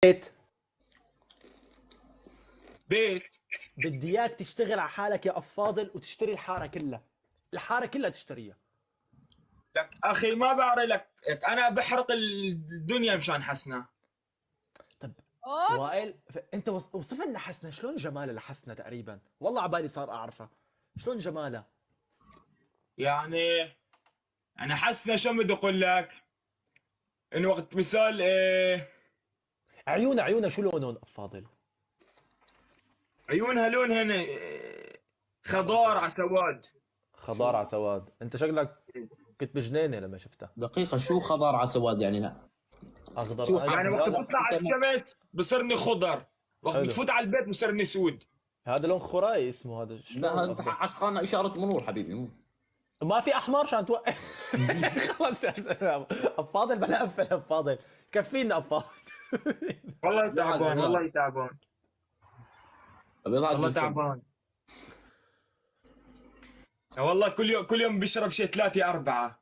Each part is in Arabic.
بيت. بيت. بدي اياك تشتغل على حالك يا افاضل وتشتري الحاره كلها، الحاره كلها تشتريها. لك اخي ما بعرف لك انا بحرق الدنيا مشان حسنة. طب اوه وائل انت وصف لنا حسنه، شلون جمالها لحسنه تقريبا؟ والله عبالي صار اعرفها، شلون جمالها؟ يعني انا حسنة شو بدي اقول لك، انه وقت مثال عيونها شو لونهم افاضل؟ عيونها لونهن خضار على سواد. خضار على سواد. انت شكلك كنت بجنينه لما شفتها. دقيقة، شو خضار على سواد يعني؟ لا اخضر شو يعني وقت لا، بطلع على الشمس بصيرني خضر، وقت حلو. بتفوت على البيت بصيرني سود. هذا لون خراي اسمه هذا. لا شلون انت أخضر؟ عشقنا اشارة مرور حبيبي مو. ما في احمر عشان توقف. خلص يا زلمه افاضل بلا قفل افاضل، كفينا افاضل. والله تعبان، لا. والله تعبان، والله تعبان. والله كل يوم بيشرب شيء 3 4.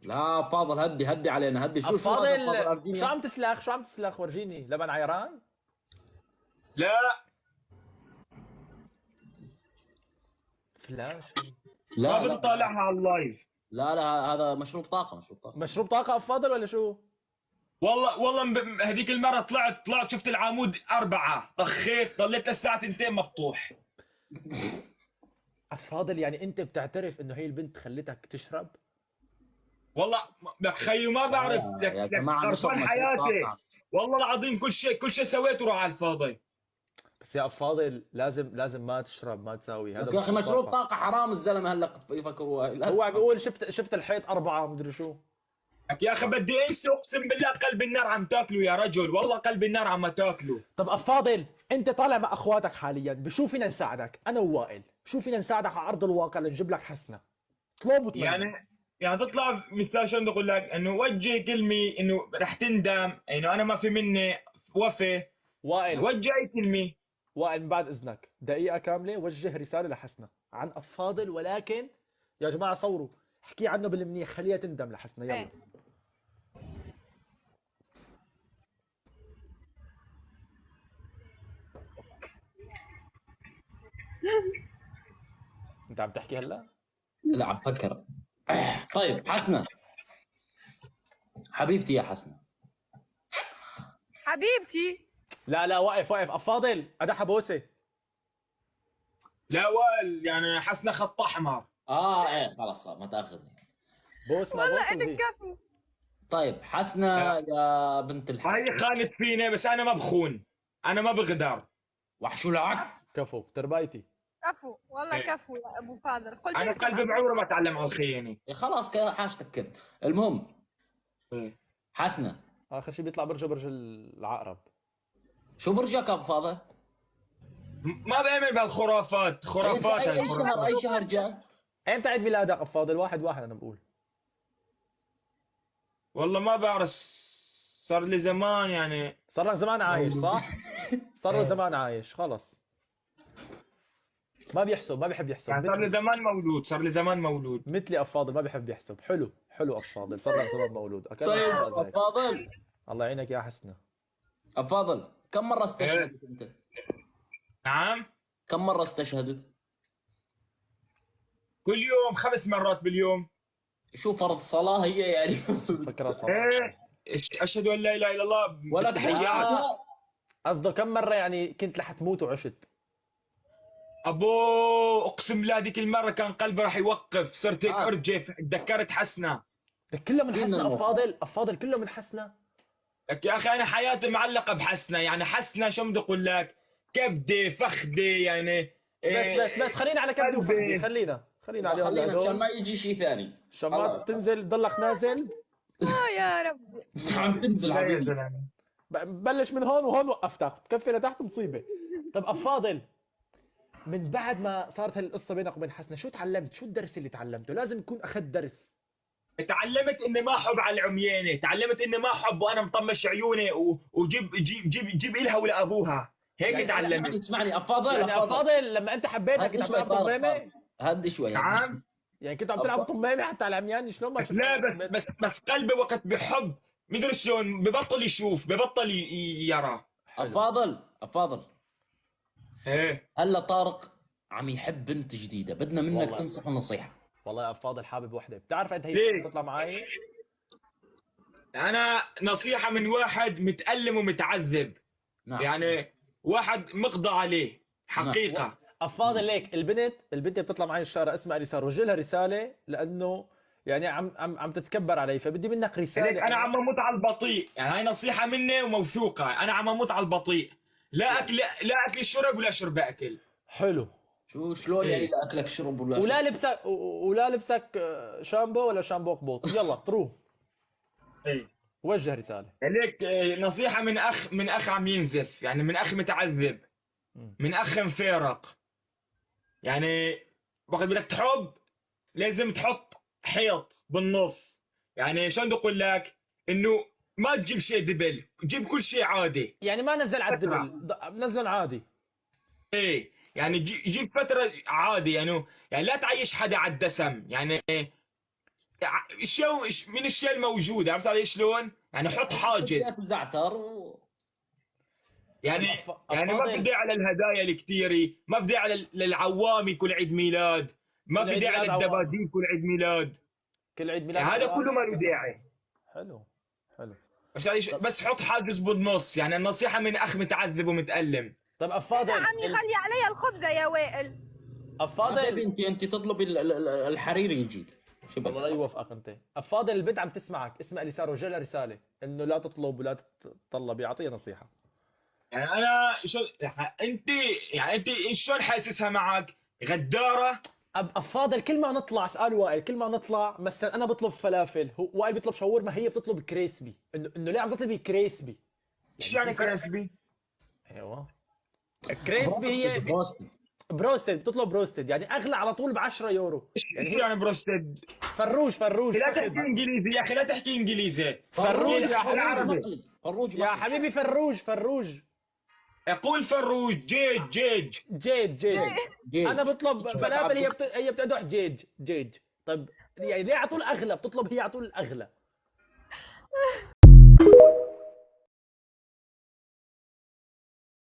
لا فاضل هدي علينا هدي. شو هذا فاضل افاضل أرجيني؟ شو عم تسلخ ورجيني. لبن عيران؟ لا فلاش؟ ما لا بدي طالعها على اللايف. لا هذا مشروب طاقة. مشروب طاقة افاضل ولا شو؟ والله هذيك المرة طلعت شفت العمود 4 طخيت ضليت للساعة 2 مفتوح. افاضل يعني انت بتعترف انه هي البنت خلتك تشرب؟ والله لك خيو ما بعرف لك يا لك جماعة خربان نشرب مشروب حياتي. طاقة. والله العظيم كل شيء سويته راح على الفاضي. بس يا افاضل لازم ما تشرب، ما تساوي هذا. يا اخي مشروب طاقة حرام. الزلمة هلا يفكروا هو عم بيقول شفت الحيط 4 مدري شو. لك يا اخي بدي انسى، اقسم بالله قلب النار عم تاكله يا رجل، والله قلب النار عم تاكله. طب افاضل انت طالع مع اخواتك حاليا، بشو فينا نساعدك انا ووائل؟ شو فينا نساعدك على ارض الواقع لنجيب لك حسنه؟ اطلب وتمنى. يعني تطلع مثال شو بدي اقول لك، انه وجه كلمه انه رح تندم، انه انا ما في مني وفي. وائل وجه اي كلمه. وائل من بعد اذنك دقيقه كامله وجه رساله لحسنه عن افاضل، ولكن يا جماعه صوروا، احكي عنه بالمنيح، خليها تندم لحسنه. يلا. إيه. انت عم تحكي هلا؟ لا عم فكر. طيب حسنة حبيبتي يا حسنة. حبيبتي. لا واقف افاضل ادحها بوسه. لا يعني حسنا خط احمر. ايه خلاص ما تاخذني. بوس ما والله بوس انك وهي. كفو. طيب حسنة يا بنت الحلال. هاي خانت فيني بس انا ما بخون، انا ما بغدر. وحشو لك. كفو تربايتي. كفو والله إيه. كفو يا ابو فاضل. قل انا بيكم قلبي بعمره ما تعلم على الخيانه. خلاص حاجتك كده. المهم إيه. حسنة اخر شيء بيطلع برج العقرب. شو برجك ابو فاضل؟ ما بآمن بهالخرافات، خرافات هاي اي شهر خرافات. اي شهر جاي؟ امتى عيد ميلادك افاضل؟ 1/1 انا بقول. والله ما بعرف، صار لي زمان يعني. صار لك زمان عايش صح؟ صار له زمان عايش خلص. ما بيحب يحسب يعني صار لي زمان مولود. مثلي افاضل ما بيحب يحسب. حلو افاضل صار لك زمان مولود. طيب ابو فاضل. الله يعينك يا حسنه. ابو فاضل كم مرة استشهدت انت؟ نعم. كم مرة استشهدت؟ كل يوم 5 مرات باليوم. شو فرض صلاة هي يعني؟ فكرة صح. ايه اشهد ان لا اله الا الله ولا بالتحيات. قصده كم مرة يعني كنت رح تموت وعشت؟ ابو اقسم بالله هذيك المره كان قلبي راح يوقف، صرت هيك ارجف، تذكرت حسنه. كله من حسنه فينا افاضل كله من حسنه. لك يا اخي انا حياتي معلقه بحسنه، يعني حسنه شو بدي اقول لك، كبده فخده يعني. بس خلينا على كبدي وفخدي. خلينا عليهم خلينا عشان هدول. ما يجي شيء ثاني. عشان ما تنزل تضلك نازل. يا ربي. عم تنزل لا يا حبيبي. زلمه. بلش من هون وهون وقفتك، تكفي لتحت مصيبه. طب افاضل من بعد ما صارت هالقصه بينك وبين حسنه شو تعلمت؟ شو الدرس اللي تعلمته؟ لازم يكون اخذت درس. تعلمت اني ما احب على العميانه، تعلمت اني ما احب وانا مطمش عيوني وجيب جيب الها ولا ابوها، هيك يعني تعلمت. اسمعني افاضل يعني افاضل لما انت حبيتك كنت عم تلعب طمامه؟ هدي شوي. نعم. يعني كنت عم تلعب طمامه حتى على العميان؟ شلون ما شفت؟ لا بس قلبي وقت بحب مدري شلون ببطل يشوف، ببطل يرى. افاضل ايه هلا طارق عم يحب بنت جديده، بدنا منك والله. تنصح نصيحه. والله يا فاضل حابب وحده، بتعرف انت هي ليه؟ تطلع معي. انا نصيحة من واحد متألم ومتعذب، نعم. يعني واحد مقضى عليه حقيقة. افاضل ليك البنت اللي بتطلع معي الشارع اسمها اليسار، وجه لها رساله لانه يعني عم تتكبر علي، فبدي منك رساله. يعني انا عم اموت على البطيء، يعني هاي نصيحة مني وموثوقة. انا عم اموت على البطيء، لا اكل، لا اكل شرب ولا شرب اكل. حلو. شلون يعني إيه. لا اكلك شرب ولا ولا شرب؟ لبسك ولا لبسك شامبو ولا شامبو قبوط. يلا طروه. ايه وجه رساله. ليك نصيحة من اخ عم ينزف، يعني من اخ متعذب، من اخ مفارق. يعني وقت بدك تحب لازم تحط حيط بالنص. يعني شلون بدي اقول لك، انه ما تجيب شيء دبل، جيب كل شيء عادي. يعني ما نزل على فترة. الدبل، نزلهم عادي. ايه يعني جيب فترة عادي، يعني لا تعيش حدا على الدسم. يعني الشيء من الشيء الموجود، عرفت علي شلون؟ يعني حط حاجز. زعتر يعني يعني ما في أفاضل. داعي للهدايا الكتيرة، ما في داعي للعوامي كل عيد ميلاد، ما كل في عيد داعي ميلاد عوامي. للدباديب كل عيد ميلاد. كل عيد ميلاد يعني هذا عوامي. كله ما له داعي. حلو. حلو. بس حط حاجز بالنص. يعني النصيحة من أخ متعذب ومتألم. طيب افاضل عمي خلي علي الخبزة يا وائل. فاضل افاضل. انت تطلب الحريري يجيك. شو الله لا بدك؟ يوفقك انت. افاضل البنت عم تسمعك، اسمها اليسار، وجه لها رساله انه لا تطلب ولا تطلبي، اعطيها نصيحه. يعني أنا شو أنت، يعني أنت شلون حاسسها معك؟ غدارة؟ افاضل كل ما نطلع، اسال وائل، كل ما نطلع مثلا انا بطلب فلافل، هو وائل بيطلب شاورما، هي بتطلب كريسبي. انه ليه عم تطلبي كريسبي؟ شو يعني كريسبي؟ ايوه. كريسبي هي بروستد. بروستد، بتطلب بروستد يعني اغلى على طول ب 10 يورو. يعني شو هي يعني بروستد؟ فروج لا فخذ. تحكي إنجليزي يا أخي، لا تحكي إنجليزي. فروج يا قول عربي. مقلي. فروج يا مقلي. حبيبي فروج. قول فروج. جيج. جيج. جيج. انا بطلب شو فلافل، هي بتعبوا؟ هي بتقدح جيج. طيب يعني ليه على طول اغلى؟ بتطلب هي على طول الاغلى.